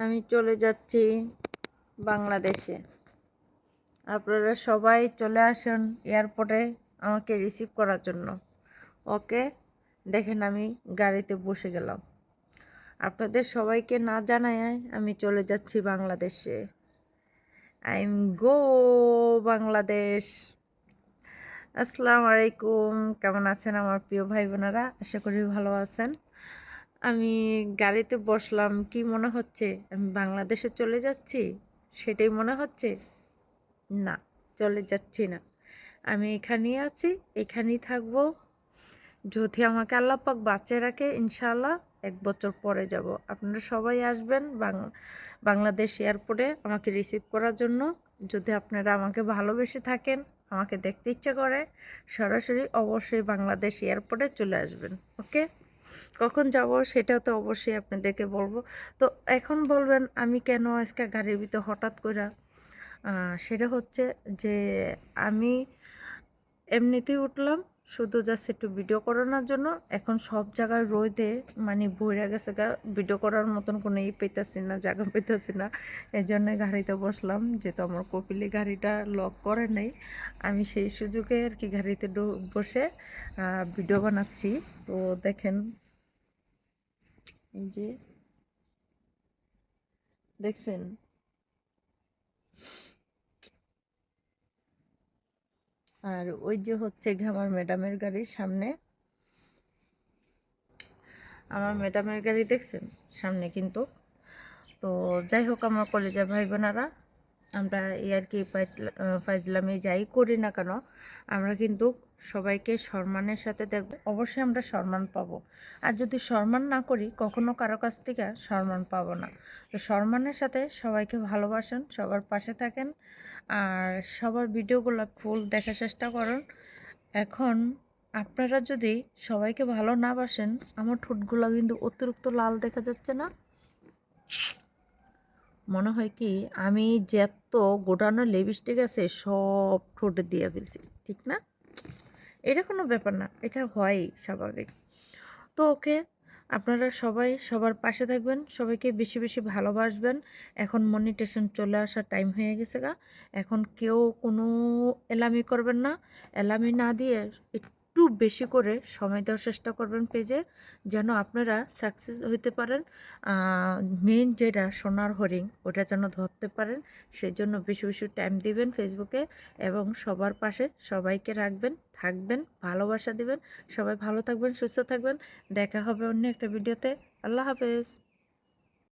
আমি চলে যাচ্ছি বাংলাদেশে। আপনারা সবাই চলে আসুন এয়ারপোর্টে আমাকে রিসিভ করার জন্য। ওকে, দেখেন আমি গাড়িতে বসে গেলাম। আপনাদের সবাইকে না জানায় আমি চলে যাচ্ছি বাংলাদেশে। I am go Bangladesh. আসসালামু আলাইকুম, কেমন আছেন আমার প্রিয় ভাই বোনেরা? আশা করি ভালো আছেন। আমি গাড়িতে বসলাম, কি মনে হচ্ছে আমি বাংলাদেশে চলে যাচ্ছি? সেটাই মনে হচ্ছে? না, চলে যাচ্ছি না। আমি এখানেই আছি, এখানেই থাকবো। যদি আমাকে আল্লাহ পাক বাঁচিয়ে রাখে ইনশাআল্লাহ 1 বছর পরে যাব। আপনারা সবাই আসবেন বাংলাদেশ এয়ারপোর্টে আমাকে রিসিভ করার জন্য। যদি আপনারা আমাকে ভালোবেসে থাকেন, আমাকে দেখতে ইচ্ছা করে, সরাসরি অবশ্যই বাংলাদেশ এয়ারপোর্টে চলে আসবেন। ওকে, কখন যাব সেটা তো অবশ্যই আপনাদেরকে বলবো। তো এখন বলবেন আমি কেন আজকে গাড়ির ভিতর হঠাৎ করে? সেটা হচ্ছে যে আমি এমনিতেই উঠলাম শুধু জাস্ট একটু ভিডিও করানোর জন্য। এখন সব জায়গায় রোদে মানে বইরা গেছে গা, ভিডিও করার মতন কোনো পেতেছি না, জায়গা পেতেছি না। এই জন্য গাড়িতে বসলাম, যেহেতু আমার কপিলি গাড়িটা লক করে নেই। আমি সেই সুযোগে আর কি গাড়িতে বসে ভিডিও বানাচ্ছি। তো দেখেন, এই যে দেখছেন, আর ওই যে হচ্ছে গিয়ে আমার ম্যাডামের গাড়ির সামনে, আমার ম্যাডামের গাড়ি দেখছেন সামনে কিন্তু। তো যাই হোক আমার কলেজের ভাই বোনেরা, আমরা এই আর কি ফাইজলামে যাই করি না কেন, আমরা কিন্তু সবাইকে সম্মানের সাথে দেখব। অবশ্যই আমরা সম্মান পাবো। আর যদি সম্মান না করি, কখনো কারো কাছ থেকে সম্মান পাবো না। তো সম্মানের সাথে সবাইকে ভালোবাসেন, সবার পাশে থাকেন, আর সবার ভিডিওগুলো ফুল দেখার চেষ্টা করুন। এখন আপনারা যদি সবাইকে ভালো না বাসেন, আমার ঠোঁটগুলো কিন্তু অতিরিক্ত লাল দেখা যাচ্ছে না? মনে হয় কি আমি যত গোটানো লিপস্টিক আছে সব ঠোঁটে দিয়ে ফেলছি, ঠিক না? এটা কোনো ব্যাপার না, এটা হয় স্বাভাবিক। তো ওকে, আপনারা সবাই সবার পাশে থাকবেন, সবাইকে বেশি বেশি ভালোবাসবেন। এখন মনিটেশন চলে আসার টাইম হয়ে গেছে গা। এখন কেউ কোনো এলামি করবেন না। এলামি না দিয়ে একটু বেশি করে সময় দেওয়ার চেষ্টা করবেন পেজে, যেন আপনারা সাকসেস হইতে পারেন। মেন যেটা সোনার হরিণ, ওটা যেন ধরতে পারেন। সেই জন্য বেশি বেশি টাইম দিবেন ফেসবুকে, এবং সবার পাশে সবাইকে রাখবেন, থাকবেন, ভালোবাসা দিবেন। সবাই ভালো থাকবেন, সুস্থ থাকবেন। দেখা হবে অন্য একটা ভিডিওতে। আল্লাহ হাফেজ।